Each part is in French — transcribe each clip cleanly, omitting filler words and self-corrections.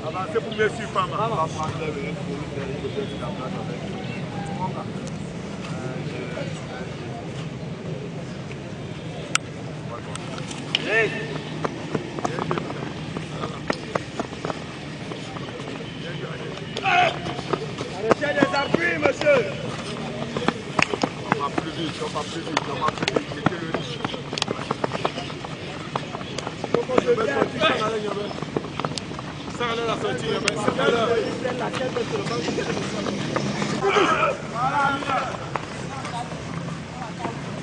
Avancez pour mieux suivre Fama. Arrêtez les appuis, monsieur. On va plus vite, on va plus vite, on va plus vite. Serre-le la ceinture, serre-le.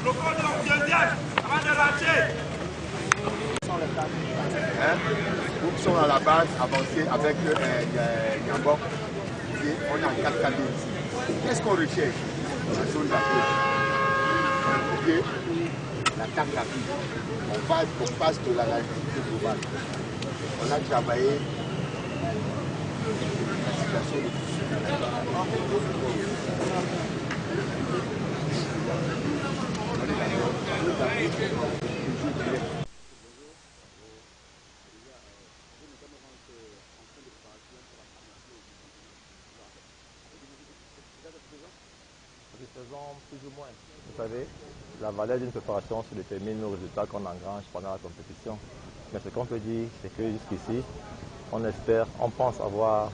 Le compte de deuxième, avant de rater. Les groupes sont à la base avancés avec Nyambok. On est en 4 ici. Qu'est-ce qu'on recherche? La zone d'appuie. L'attaque rapide. On va en face de la réalité globale. On a travaillé la situation de plus ou moins. Vous savez, la valeur d'une préparation se détermine aux résultats qu'on engrange pendant la compétition. Mais ce qu'on peut dire, c'est que jusqu'ici, on espère, on pense avoir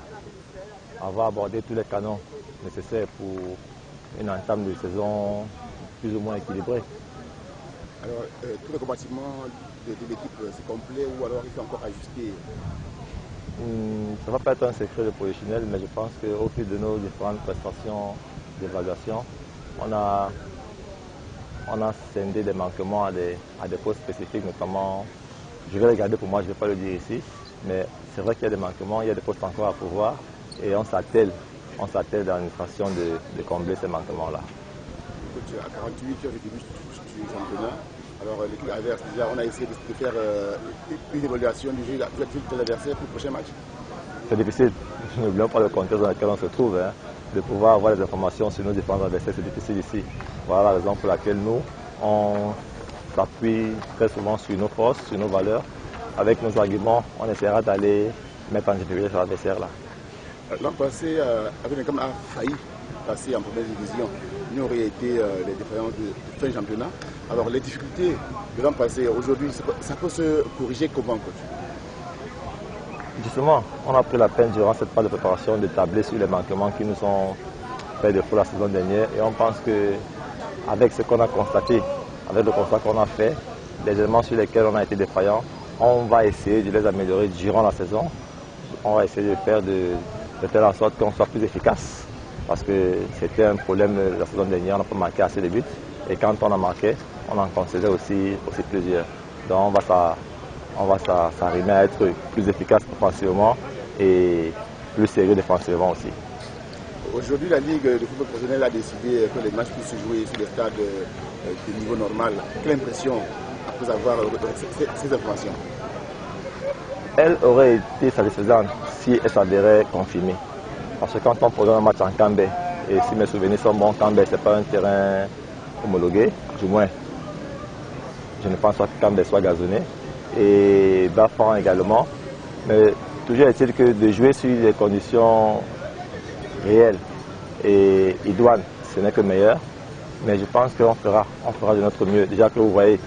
abordé tous les canons nécessaires pour une entame de saison plus ou moins équilibrée. Alors, tous les compartiments de l'équipe, c'est complet ou alors il faut encore ajuster? Ça ne va pas être un secret de professionnel, mais je pense qu'au fil de nos différentes prestations d'évaluation, on a scindé des manquements à des postes spécifiques, notamment, je vais regarder pour moi, je ne vais pas le dire ici, mais c'est vrai qu'il y a des manquements, il y a des postes encore à pouvoir et on s'attelle dans l'administration de combler ces manquements-là. À 48 heures de début du championnat, alors l'équipe adverse, déjà on a essayé de faire une évaluation du jeu de l'adversaire pour le prochain match. C'est difficile, n'oublions pas le contexte dans lequel on se trouve, hein. De pouvoir avoir des informations sur nos différents adversaires, c'est difficile ici. Voilà la raison pour laquelle nous, on s'appuie très souvent sur nos forces, sur nos valeurs. Avec nos arguments, on essaiera d'aller mettre en difficulté sur l'adversaire là. L'an passé, Avenecam a failli passer en première division. Nous aurions été les défaillants de fin championnat. Alors les difficultés de l'an passé, aujourd'hui, ça peut se corriger comment, coach? Justement, on a pris la peine durant cette phase de préparation de tabler sur les manquements qui nous ont fait défaut la saison dernière et on pense qu'avec ce qu'on a constaté, avec le constat qu'on a fait, les éléments sur lesquels on a été défaillant, on va essayer de les améliorer durant la saison. On va essayer de faire de telle en sorte qu'on soit plus efficace parce que c'était un problème la saison dernière, on n'a pas marqué assez de buts et quand on a marqué, on en concédait aussi plusieurs. Donc on va s'arrimer à être plus efficace offensivement et plus sérieux défensivement aussi. Aujourd'hui, la Ligue de football professionnel a décidé que les matchs puissent se jouer sur les stades de niveau normal. Quelle impression après avoir ces informations? Elle aurait été satisfaisante si elle s'avérait confirmée. Parce que quand on programme un match en Cambé, et si mes souvenirs sont bons, Cambé ce n'est pas un terrain homologué, du moins je ne pense pas que Cambé soit gazonné. Et Bafan également. Mais toujours est-il que de jouer sur des conditions réelles et idoines, ce n'est que meilleur. Mais je pense qu'on fera de notre mieux. Déjà que vous voyez,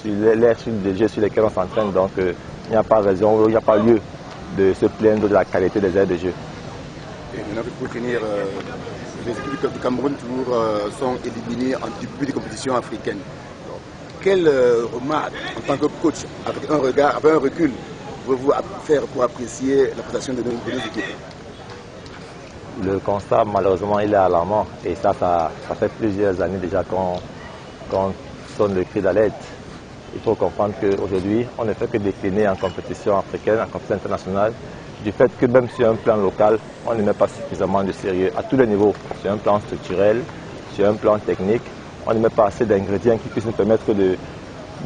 sur les jeux sur lesquels on s'entraîne, donc il n'y a pas raison, il n'y a pas lieu de se plaindre de la qualité des aires de jeu. Et maintenant, pour finir, les équipes du Cameroun toujours sont éliminées en début des compétitions africaines. Quelle remarque, en tant que coach, avec un regard, avec un recul, pouvez-vous faire pour apprécier la prestation de nos équipes? Le constat, malheureusement, il est alarmant. Et ça fait plusieurs années déjà qu'on sonne le cri d'alerte. Il faut comprendre qu'aujourd'hui, on ne fait que décliner en compétition africaine, en compétition internationale, du fait que même sur un plan local, on ne met pas suffisamment de sérieux à tous les niveaux, sur un plan structurel, sur un plan technique. On ne met pas assez d'ingrédients qui puissent nous permettre de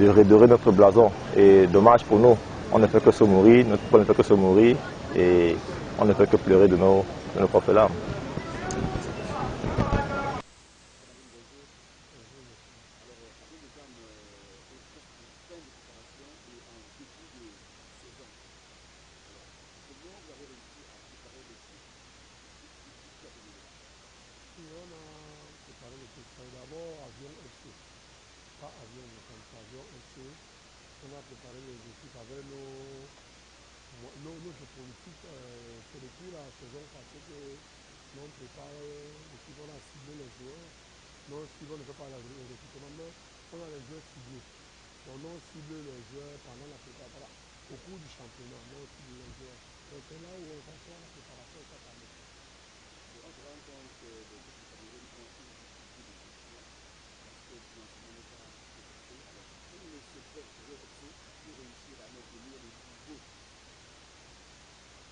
redorer notre blason. Et dommage pour nous, on ne fait que se mourir, notre football ne fait que se mourir et on ne fait que pleurer de nos propres larmes. d'abord Avion FC, pas Avion Mécanique, Avion FC. On a préparé les équipes avec notre politique. C'est depuis la saison passée que nous on prépare l'équipe, on a ciblé les joueurs. Non, ciblé, on ne fait pas le recrutement, mais on a les joueurs ciblés. Donc on cible les joueurs pendant la préparation, au cours du championnat, on cible les joueurs. Donc c'est là où on va faire la préparation chaque année. On se rend compte que les équipes du Cameroun ont une difficulté de gestion parce que le financement n'est pas adapté. Alors, quel est le secret de Avion FC pour réussir à maintenir le niveau?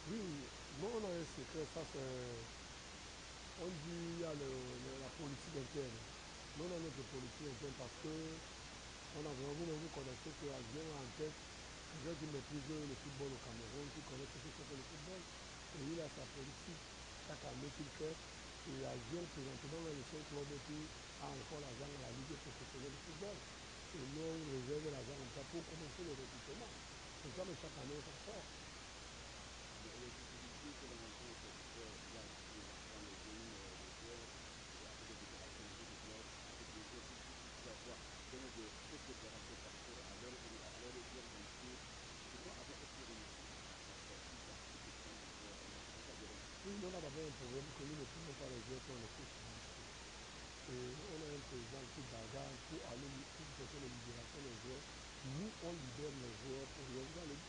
Oui, nous on a un secret, ça c'est, on dit il y a la politique interne. Nous on a notre politique interne parce que on a vraiment, vous connaissez que Avion a en tête quelqu'un qui maîtrise le football au Cameroun, qui connaît ce que c'est que le football, et il a sa politique chaque année qu'il fait. Et Avion présentement est le seul club qui a encore l'argent à la Ligue professionnelle de football. Et nous on réserve l'argent comme ça pour commencer le recrutement. C'est ça, mais chaque année ça sort. Les difficultés que l'on rencontre, c'est qu'il y a aussi l'argent, les zones, les joueurs, avec des déclarations de deux clubs, avec des joueurs qui peuvent avoir donné de fausses déclarations par rapport à leur identité. Comment avoir été réussi à s'en sortir dans cette question des joueurs? On va dire. Oui, nous on a d'abord un problème que nous ne prenons pas les joueurs pour les fausses publicités. Et on a un président qui bagarre pour aller chercher la libération des joueurs. Nous, on libère les joueurs pour rien. Vous allez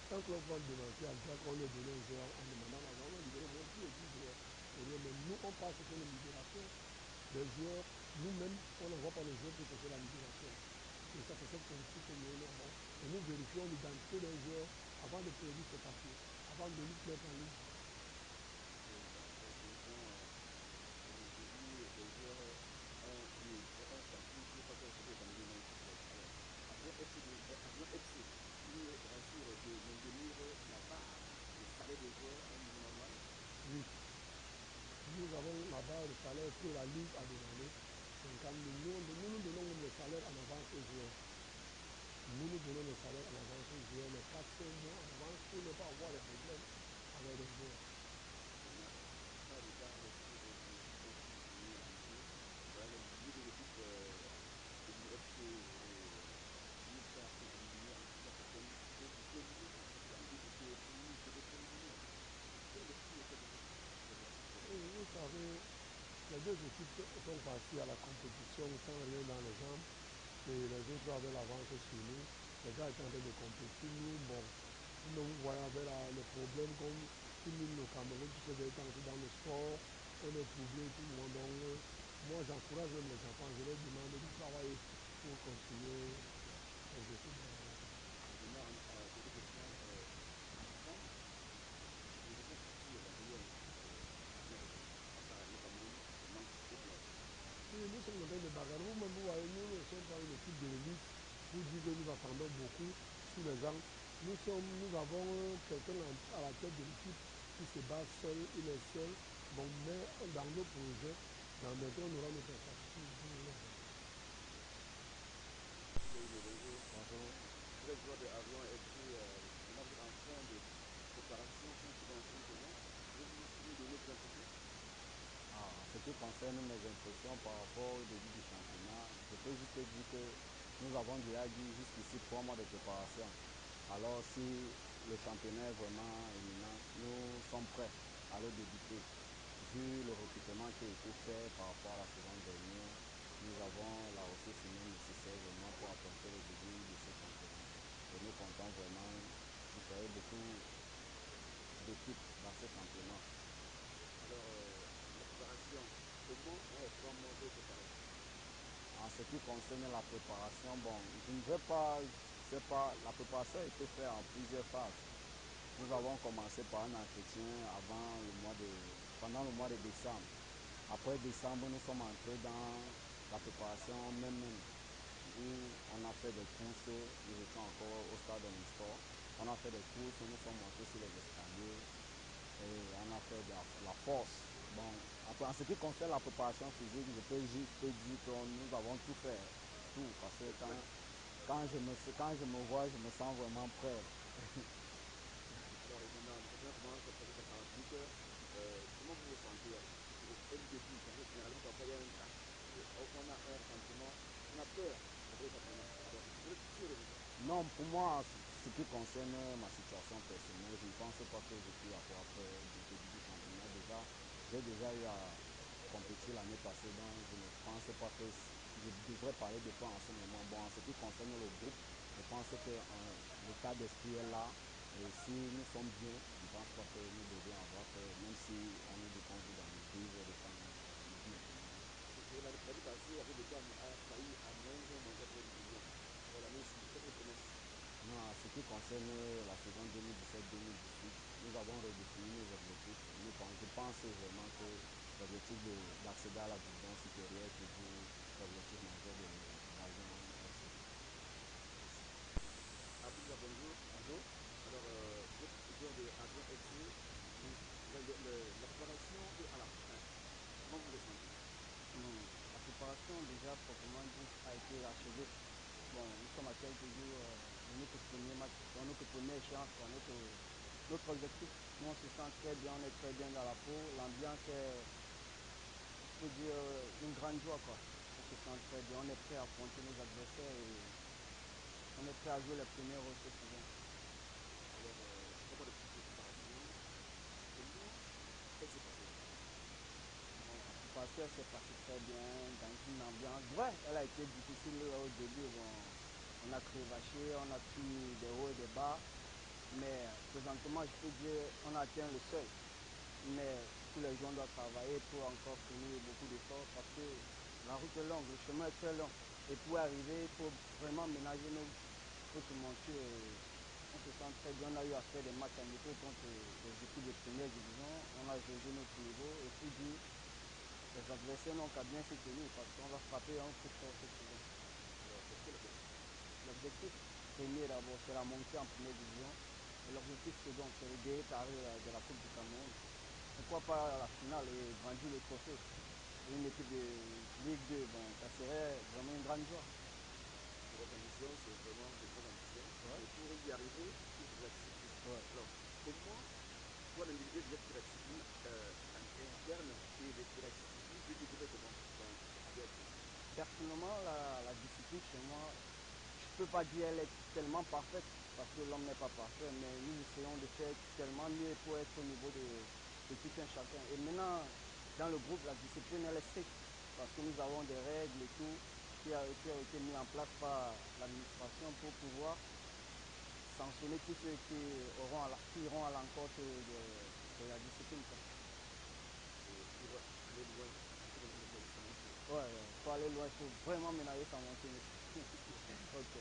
un club va démentir à dire qu'on lui a donné un joueur en demandant l'argent, on a libéré même plus de 10 joueurs. Mais nous, on passe sur la libération des joueurs. Nous-mêmes, on n'envoie pas les joueurs pour chercher la libération. Et ça, c'est cette politique que nous avons. Et nous vérifions l'identité des joueurs avant de produire ces papiers, avant de nous mettre en ligne. Aujourd'hui, les joueurs ont un statut qui n'est pas considéré comme une club. Alors, Avion FC, qui rassure de maintenir la barre, le salaire des joueurs à un niveau normal. Oui. Nous avons la barre de salaire que la Ligue a demandé. 50 millions. Nous donnons le salaire en avance aux joueurs. Nous donnons le salaire en avance aux joueurs, les 4-5 mois en avance pour ne pas avoir de problèmes avec les joueurs. Pas de garde sur les équipes qui sont venues à niveau. Voilà, le milieu de l'équipe de l'UFC et l'USA sont éliminés en tout cas certaines positions en début de préliminaire. Quel est le plus effet de cette situation? Vous savez, les deux équipes sont parties à la compétition sans rien dans les jambes et les autres avaient l'avance sur nous. Les gars étaient en train de compétir. Nous voyons avec le problème comme tout le monde au Cameroun, tous ces temps dans le sport, on est troublé tout le monde. Donc, moi j'encourage même les enfants, je leur demande de travailler pour continuer les études. Maintenant, cette question, quand nous devons sortir la meilleure Avion FC face à le Cameroun, il manque des places. Et nous sommes en train de bagarrer. Vous-même, vous voyez, nous ne sommes pas une équipe de l'élite. Vous dites que nous attendons beaucoup sur les gens. Nous avons quelqu'un à la tête de l'équipe qui se bat seul, il est seul. Bon, mais dans nos projets, dans bientôt, on aura notre infrastructure. Bonjour. Bonjour. Vous êtes joueur de Avion FC, maintenant vous êtes en fin de préparation pour ce deuxième saison. Pouvez-vous nous donner vos impressions? En ce qui concerne mes impressions par rapport au début du championnat, je peux juste dire que nous avons déjà dit jusqu'ici 3 mois de préparation. Alors si le championnat est vraiment éminent, nous sommes prêts à le débuter. Vu le recrutement qui a été fait par rapport à la saison dernière, nous avons la ressource humaine nécessaire vraiment pour affronter le début de ce championnat. Et nous comptons vraiment supérer beaucoup d'équipes dans ce championnat. Alors, la préparation, comment est vraiment votre préparation? En ce qui concerne la préparation, bon, je ne vais pas, la préparation a été faite en plusieurs phases. Nous avons commencé par un entretien pendant le mois de décembre. Après décembre, nous sommes entrés dans la préparation même où on a fait des courses, nous étions encore au stade Omnisport. On a fait des courses, nous sommes montés sur les escaliers et on a fait de la force. Bon, après, en ce qui concerne la préparation physique, je peux juste dire que nous avons tout fait, tout, parce que quand je me vois, je me sens vraiment prêt. Alors, maintenant, le championnat commence à 48 heures. Comment vous vous sentez au début? Parce que généralement, parfois, il y a un cas. peur après sa première. Alors, vous êtes sûr de vous? Non, pour moi, ce qui concerne ma situation personnelle, je ne pense pas que je suis avoir peur du début du championnat. Déjà, j'ai déjà eu à compétir l'année passée, donc je ne pense pas que je devrais parler de fois en ce moment. Bon, en ce qui concerne le groupe, je pense que l'état d'esprit est là. Et si nous sommes bien, je ne pense pas que nous devions avoir peur, même si on nous dit qu'on joue dans le livre de temps maintenant. L'année passée, avec le Cam a failli à moins monter à 3 divisions. Alors l'année ci, quelle est votre promesse? Non, en ce qui concerne la saison 2017-2018, nous avons redéfini nos objectifs. Je pense vraiment que l'objectif d'accéder à la division supérieure est toujours l'objectif majeur de l'agent FC. Abdullah, bonjour. Bonjour. Alors, vous êtes joueur de Avion FC. La préparation est à la fin. Comment vous le sentez? La préparation, déjà, proprement dit, a été achevée. Bon, nous sommes à quelques jours de notre premier match, dans notre première échéance, notre objectif. Nous, on se sent très bien, on est très bien dans la peau. L'ambiance est, je peux dire, une grande joie, quoi. On se sent très bien, on est prêt à affronter nos adversaires et on est prêt à jouer les premiers rôles cette saison. Alors, comment de préparation? Comment elle s'est passée? La préparation s'est passée très bien, dans une ambiance. Ouais, elle a été difficile au début. Bon, on a crévaché, on a pris des hauts et des bas. Mais présentement, je peux dire qu'on a atteint le seuil. Mais tous les gens doivent travailler pour encore fournir beaucoup d'efforts parce que la route est longue, le chemin est très long. Et pour arriver, il faut vraiment ménager nos mentir. On se sent très bien. On a eu à faire des matchs amicaux contre les équipes de première division. On a jaugé notre niveau et puis dit les adversaires n'ont qu'à bien se tenir parce qu'on va frapper un coup fort cette saison. Alors, c'est quoi l'objectif? L'objectif premier d'abord, c'est la montée en première division. Et l'objectif second, c'est le dernier carré de la Coupe du Cameroun. Pourquoi pas à la finale et brandir le trophée? Une équipe de Ligue 2, bon, ça serait vraiment une grande joie. Votre ambition, c'est vraiment de grande ambition. Ouais. Et pour y arriver, il faut de la discipline. Ouais. Alors, comment toi, l'individu, vous êtes de la discipline interne et de la discipline que vous faites comment dans ABF? Personnellement, la discipline chez moi, je ne peux pas dire qu'elle est tellement parfaite parce que l'homme n'est pas parfait, mais nous essayons de faire tellement mieux pour être au niveau de tout un chacun. Et maintenant, dans le groupe, la discipline, elle est stricte parce que nous avons des règles et tout qui a été mis en place par l'administration pour pouvoir sanctionner tous ceux qui iront à l'encontre de la discipline. Et pour aller loin, il faut ménager sa monture. Ouais, pour aller loin, il faut vraiment ménager sa monture. Ok.